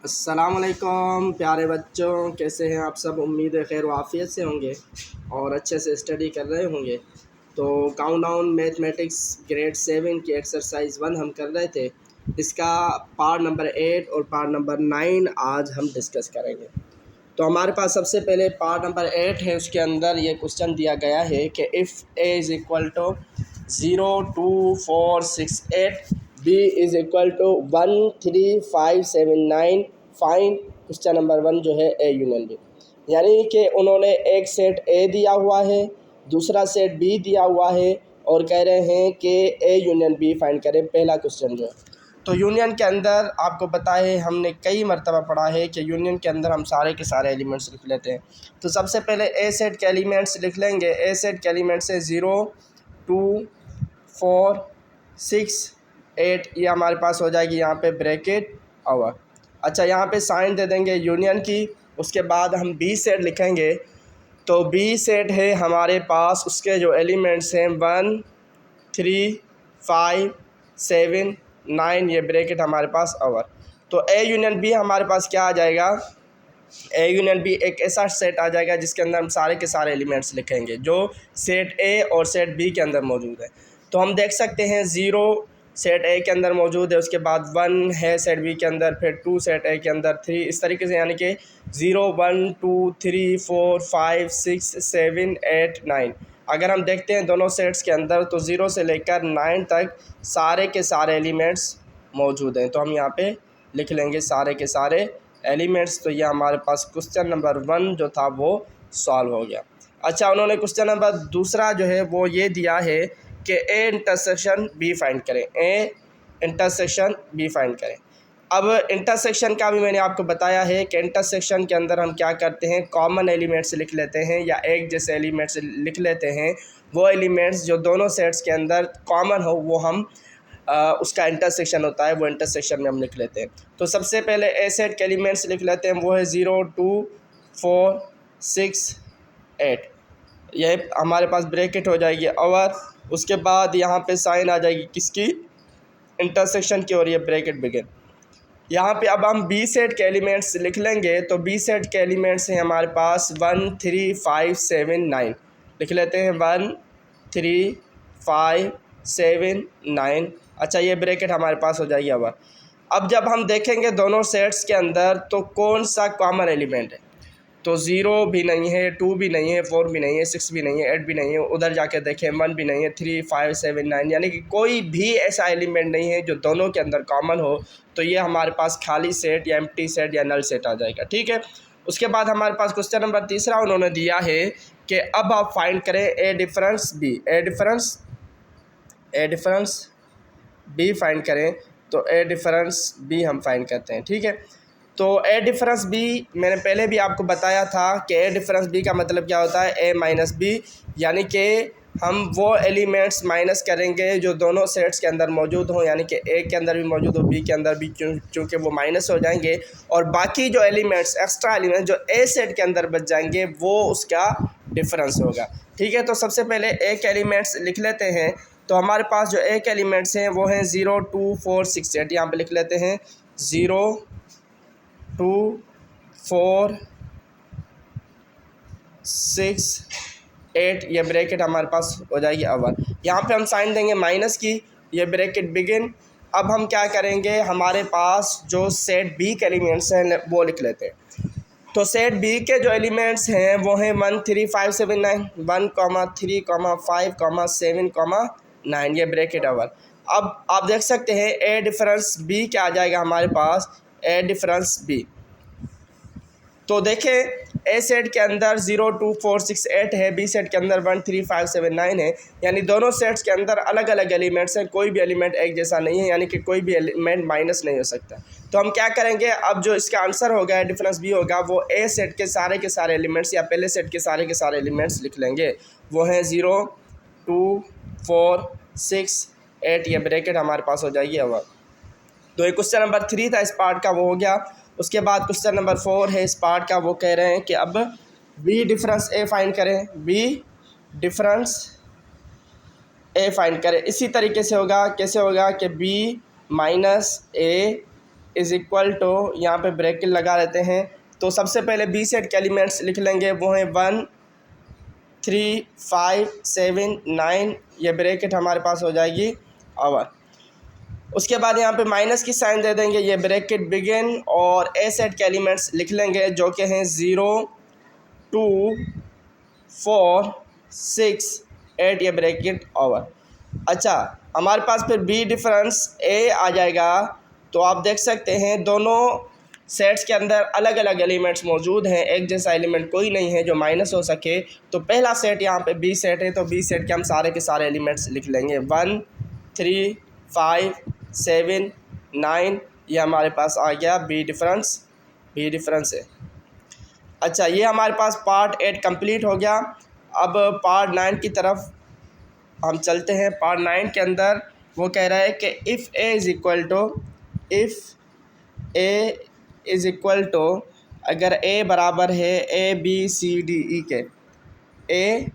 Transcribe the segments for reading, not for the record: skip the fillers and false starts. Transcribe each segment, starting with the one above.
अस्सलामुअलैकुम प्यारे बच्चों, कैसे हैं आप सब। उम्मीद है खैर वाफ़ियत से होंगे और अच्छे से स्टडी कर रहे होंगे। तो काउंटडाउन मैथमेटिक्स ग्रेड 7 की एक्सरसाइज 1 हम कर रहे थे। इसका पार्ट नंबर 8 और पार्ट नंबर 9 आज हम डिस्कस करेंगे। तो हमारे पास सबसे पहले पार्ट नंबर 8 है। उसके अंदर ये क्वेश्चन दिया गया है कि if A is equal to 0 2 4 6 8, B is equal to 1 3 5 7 9, fine question number 1 जो है ए यूनियन बी। यानी कि उन्होंने एक सेट ए दिया हुआ है, दूसरा सेट बी दिया हुआ है और कह रहे हैं कि ए यूनियन बी फाइंड करें। पहला क्वेश्चन जो है, तो यूनियन के अंदर आपको पता है, हमने कई मरतबा पढ़ा है कि यूनियन के अंदर हम सारे के सारे एलिमेंट्स लिख लेते हैं। तो सबसे पहले ए सेट के एलिमेंट्स लिख लेंगे। ए सेट के एलिमेंट्स है 0 2 4 6 8। ये हमारे पास हो जाएगी यहाँ पे ब्रैकेट और अच्छा यहाँ पे साइन दे देंगे यूनियन की। उसके बाद हम बी सेट लिखेंगे। तो बी सेट है हमारे पास, उसके जो एलिमेंट्स हैं 1 3 5 7 9, ये ब्रैकेट हमारे पास और। तो ए यूनियन बी हमारे पास क्या आ जाएगा, ए यूनियन बी एक ऐसा सेट आ जाएगा जिसके अंदर हम सारे के सारे एलिमेंट्स लिखेंगे जो सेट ए और सेट बी के अंदर मौजूद है। तो हम देख सकते हैं 0 सेट ए के अंदर मौजूद है, उसके बाद 1 है सेट बी के अंदर, फिर 2 सेट ए के अंदर, 3, इस तरीके से, यानी कि 0 1 2 3 4 5 6 7 8 9। अगर हम देखते हैं दोनों सेट्स के अंदर तो 0 से लेकर 9 तक सारे के सारे एलिमेंट्स मौजूद हैं। तो हम यहाँ पे लिख लेंगे सारे के सारे एलिमेंट्स। तो ये हमारे पास क्वेश्चन नंबर 1 जो था वो सॉल्व हो गया। अच्छा, उन्होंने क्वेश्चन नंबर दूसरा जो है वो ये दिया है कि ए इंटरसेक्शन बी फाइंड करें। ए इंटरसेक्शन बी फाइंड करें। अब इंटरसेक्शन का भी मैंने आपको बताया है कि इंटरसेक्शन के अंदर हम क्या करते हैं, कॉमन एलिमेंट्स लिख लेते हैं या एक जैसे एलिमेंट्स लिख लेते हैं। वो एलिमेंट्स जो दोनों सेट्स के अंदर कॉमन हो वो हम उसका इंटरसेक्शन होता है, वो इंटरसेक्शन में हम लिख लेते हैं। तो सबसे पहले ए सेट के एलिमेंट्स लिख लेते हैं, वो है 0 2 4 6 8। यह हमारे पास ब्रैकेट हो जाएगी और उसके बाद यहाँ पे साइन आ जाएगी किसकी, इंटरसेक्शन की, और ये ब्रैकेट बिगिन। यहाँ पे अब हम बी सेट के एलिमेंट्स लिख लेंगे। तो बी सेट के एलिमेंट्स हैं हमारे पास 1 3 5 7 9। लिख लेते हैं 1 3 5 7 9। अच्छा, ये ब्रैकेट हमारे पास हो जाएगी। अब जब हम देखेंगे दोनों सेट्स के अंदर तो कौन सा कॉमन एलिमेंट है, तो 0 भी नहीं है, 2 भी नहीं है, 4 भी नहीं है, 6 भी नहीं है, 8 भी नहीं है। उधर जाके देखें 1 भी नहीं है, 3 5 7 9, यानी कि कोई भी ऐसा एलिमेंट नहीं है जो दोनों के अंदर कॉमन हो। तो ये हमारे पास खाली सेट या एम्प्टी सेट या नल सेट आ जाएगा। ठीक है। उसके बाद हमारे पास क्वेश्चन नंबर तीसरा उन्होंने दिया है कि अब आप फाइंड करें ए डिफरेंस बी। ए डिफरेंस बी फाइंड करें। तो ए डिफरेंस बी हम फाइंड करते हैं। ठीक है। तो ए डिफरेंस बी मैंने पहले भी आपको बताया था कि ए डिफरेंस बी का मतलब क्या होता है, ए माइनस बी, यानी कि हम वो एलिमेंट्स माइनस करेंगे जो दोनों सेट्स के अंदर मौजूद हों, यानी कि ए के अंदर भी मौजूद हो, बी के अंदर भी, चूँकि वो माइनस हो जाएंगे, और बाकी जो एलिमेंट्स, एक्स्ट्रा एलिमेंट्स जो ए सेट के अंदर बच जाएंगे वो उसका डिफरेंस होगा। ठीक है। तो सबसे पहले ए के एलिमेंट्स लिख लेते हैं। तो हमारे पास जो ए के एलिमेंट्स हैं वो हैं 0 2 4 6 8। यहाँ पर लिख लेते हैं 0 2 4 6 8, ये ब्रैकेट हमारे पास हो जाएगी अवर। यहाँ पे हम साइन देंगे माइनस की, ये ब्रैकेट बिगिन। अब हम क्या करेंगे, हमारे पास जो सेट बी के एलिमेंट्स हैं वो लिख लेते हैं। तो सेट बी के जो एलिमेंट्स हैं वो हैं 1 3 5 7 9, 1 3 5 7 9, ये ब्रैकेट अवर। अब आप देख सकते हैं ए डिफरेंस बी क्या आ जाएगा हमारे पास, ए डिफरेंस बी। तो देखें ए सेट के अंदर 0 2 4 6 8 है, बी सेट के अंदर 1 3 5 7 9 है, यानी दोनों सेट्स के अंदर अलग अलग एलिमेंट्स हैं, कोई भी एलिमेंट एक जैसा नहीं है, यानी कि कोई भी एलिमेंट माइनस नहीं हो सकता। तो हम क्या करेंगे, अब जो इसका आंसर होगा डिफरेंस बी होगा, वो ए सेट के सारे एलिमेंट्स या पहले सेट के सारे एलिमेंट्स लिख लेंगे। वो हैं 0 2 4 6 8, ये ब्रैकेट हमारे पास हो जाएगी अब। तो ये क्वेश्चन नंबर 3 था इस पार्ट का, वो हो गया। उसके बाद क्वेश्चन नंबर 4 है इस पार्ट का, वो कह रहे हैं कि अब बी डिफरेंस ए फाइंड करें। बी डिफरेंस ए फाइंड करें। इसी तरीके से होगा, कैसे होगा कि B minus A is equal to, यहाँ पे ब्रैकेट लगा लेते हैं। तो सबसे पहले बी सेट के एलिमेंट्स लिख लेंगे, वो हैं 1 3 5 7 9, ये ब्रैकेट हमारे पास हो जाएगी और उसके बाद यहाँ पे माइनस की साइन दे देंगे, ये ब्रैकेट बिगिन, और ए सेट के एलिमेंट्स लिख लेंगे जो कि हैं 0 2 4 6 8, ये ब्रैकेट ओवर। अच्छा, हमारे पास फिर बी डिफरेंस ए आ जाएगा। तो आप देख सकते हैं दोनों सेट्स के अंदर अलग अलग एलिमेंट्स मौजूद हैं, एक जैसा एलिमेंट कोई नहीं है जो माइनस हो सके। तो पहला सेट यहाँ पे बी सेट है, तो बी सेट के हम सारे के सारे एलिमेंट्स लिख लेंगे 1 3 5 7 9, ये हमारे पास आ गया बी डिफरेंस है। अच्छा, ये हमारे पास पार्ट 8 कंप्लीट हो गया। अब पार्ट 9 की तरफ हम चलते हैं। पार्ट 9 के अंदर वो कह रहा है कि if A is equal to अगर ए बराबर है ए बी सी डी ई के, A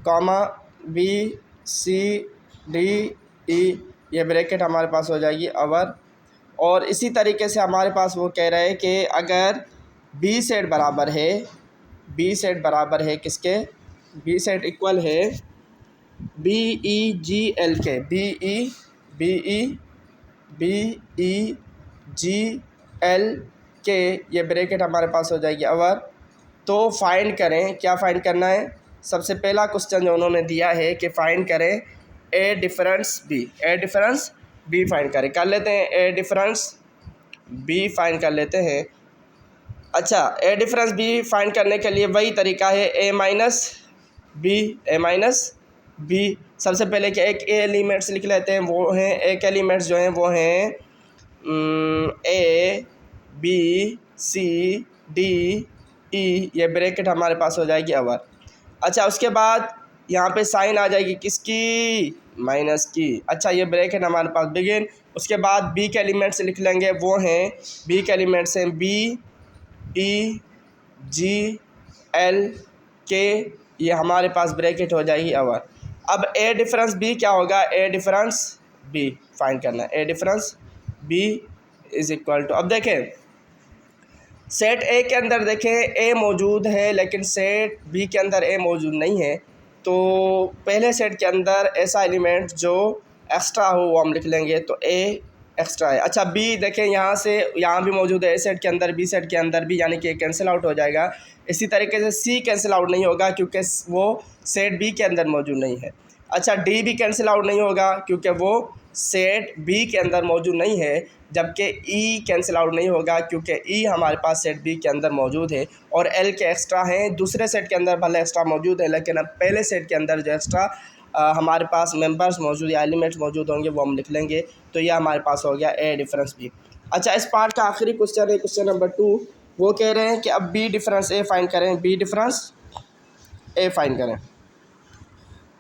comma B C D E, ये ब्रैकेट हमारे पास हो जाएगी अवर। और इसी तरीके से हमारे पास वो कह रहा है कि अगर बी सेट बराबर है किसके, बी सेट इक्वल है बी ई जी एल के, बी ई जी एल के, ये ब्रैकेट हमारे पास हो जाएगी अवर। तो फाइंड करें, क्या फाइंड करना है? सबसे पहला क्वेश्चन जो उन्होंने दिया है कि फाइंड करें ए डिफरेंस बी फाइंड करें। कर लेते हैं, ए डिफरेंस बी फाइंड कर लेते हैं। अच्छा, ए डिफरेंस बी फाइंड करने के लिए वही तरीका है, ए माइनस बी। सबसे पहले कि एक ए एलिमेंट्स लिख लेते हैं, वो हैं एक एलिमेंट्स जो हैं वो हैं A B C D E, ये ब्रैकेट हमारे पास हो जाएगी अवर। अच्छा, उसके बाद यहाँ पे साइन आ जाएगी किसकी, माइनस की। अच्छा, ये ब्रैकेट हमारे पास बिगिन। उसके बाद बी के एलिमेंट्स लिख लेंगे, वो हैं बी के एलिमेंट्स हैं बी ई जी एल के, ये हमारे पास ब्रैकेट हो जाएगी अवर। अब ए डिफरेंस बी क्या होगा, ए डिफरेंस बी फाइंड करना है, A difference B is equal to, अब देखें सेट ए के अंदर देखें ए मौजूद है लेकिन सेट बी के अंदर ए मौजूद नहीं है। तो पहले सेट के अंदर ऐसा एलिमेंट जो एक्स्ट्रा हो वो हम लिख लेंगे, तो ए एक्स्ट्रा है। अच्छा, बी देखें यहाँ से यहाँ भी मौजूद है, ए सेट के अंदर बी सेट के अंदर भी, यानी कि कैंसिल आउट हो जाएगा। इसी तरीके से सी कैंसिल आउट नहीं होगा क्योंकि वो सेट बी के अंदर मौजूद नहीं है। अच्छा, डी भी कैंसिल आउट नहीं होगा क्योंकि वो सेट बी के अंदर मौजूद नहीं है, जबकि ई कैंसिल आउट नहीं होगा क्योंकि ई हमारे पास सेट बी के अंदर मौजूद है। और एल के एक्स्ट्रा हैं, दूसरे सेट के अंदर भले एक्स्ट्रा मौजूद है लेकिन अब पहले सेट के अंदर जो एक्स्ट्रा हमारे पास मेंबर्स मौजूद या एलिमेंट्स मौजूद होंगे वो हम लिख लेंगे। तो यह हमारे पास हो गया ए डिफरेंस बी। अच्छा, इस पार्ट का आखिरी क्वेश्चन है क्वेश्चन नंबर 2। वो कह रहे हैं कि अब बी डिफरेंस ए फाइंड करें, बी डिफरेंस ए फाइंड करें।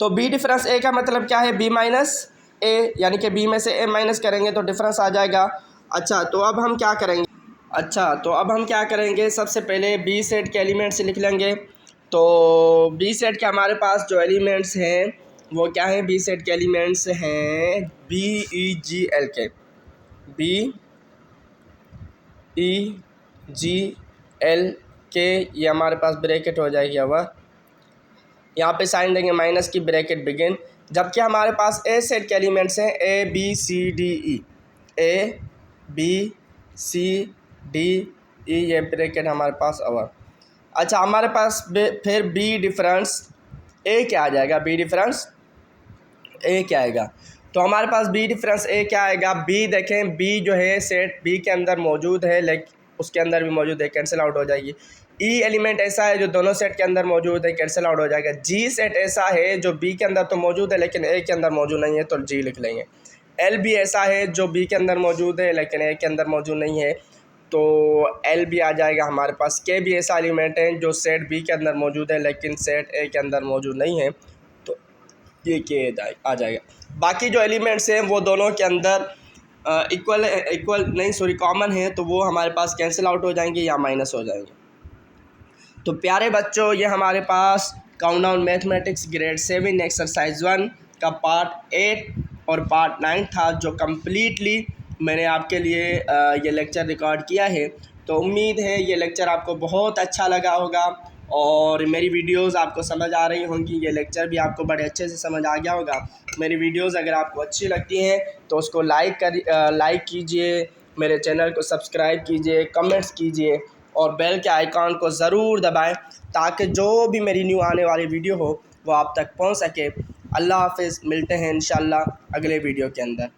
तो बी डिफरेंस ए का मतलब क्या है, बी माइनस ए, यानी कि बी में से ए माइनस करेंगे तो डिफरेंस आ जाएगा। अच्छा, तो अब हम क्या करेंगे, सबसे पहले बी सेट के एलिमेंट्स लिख लेंगे। तो बी सेट के हमारे पास जो एलिमेंट्स हैं वो क्या है, बी सेट के एलिमेंट्स हैं बी ई जी एल के, बी ई जी एल के, ये हमारे पास ब्रैकेट हो जाएगी। अब यहाँ पे साइन देंगे माइनस की, ब्रैकेट बिगिन। जबकि हमारे पास ए सेट के एलिमेंट्स हैं A B C D E, A B C D E, ये ब्रैकेट हमारे पास अवर। अच्छा, हमारे पास फिर बी डिफरेंस ए क्या आ जाएगा, बी डिफरेंस ए क्या आएगा? तो हमारे पास बी डिफरेंस ए क्या आएगा, बी देखें, बी जो है सेट बी के अंदर मौजूद है लेकिन उसके अंदर भी मौजूद है, कैंसिल आउट हो जाएगी। ई एलिमेंट ऐसा है जो दोनों सेट के अंदर मौजूद है, कैंसिल आउट हो जाएगा। जी सेट ऐसा है जो बी के अंदर तो मौजूद है लेकिन ए के अंदर मौजूद नहीं है, तो जी लिख लेंगे। एल भी ऐसा है जो बी के अंदर मौजूद है लेकिन ए के अंदर मौजूद नहीं है, तो एल भी आ जाएगा हमारे पास। के भी ऐसा एलिमेंट है जो सेट बी के अंदर मौजूद है लेकिन सेट ए के अंदर मौजूद नहीं है, तो ये के आ जाएगा। बाकी जो एलिमेंट्स हैं वो दोनों के अंदर कॉमन है, तो वो हमारे पास कैंसिल आउट हो जाएंगे या माइनस हो जाएंगे। तो प्यारे बच्चों, ये हमारे पास काउंटडाउन मैथमेटिक्स ग्रेड 7 एक्सरसाइज 1 का पार्ट 8 और पार्ट 9 था, जो कम्प्लीटली मैंने आपके लिए ये लेक्चर रिकॉर्ड किया है। तो उम्मीद है ये लेक्चर आपको बहुत अच्छा लगा होगा और मेरी वीडियोस आपको समझ आ रही होंगी, ये लेक्चर भी आपको बड़े अच्छे से समझ आ गया होगा। मेरी वीडियोस अगर आपको अच्छी लगती हैं तो उसको लाइक कीजिए, मेरे चैनल को सब्सक्राइब कीजिए, कमेंट्स कीजिए और बेल के आइकॉन को ज़रूर दबाएं ताकि जो भी मेरी न्यू आने वाली वीडियो हो वो आप तक पहुंच सके। अल्लाह हाफ़िज़, मिलते हैं इंशाअल्लाह अगले वीडियो के अंदर।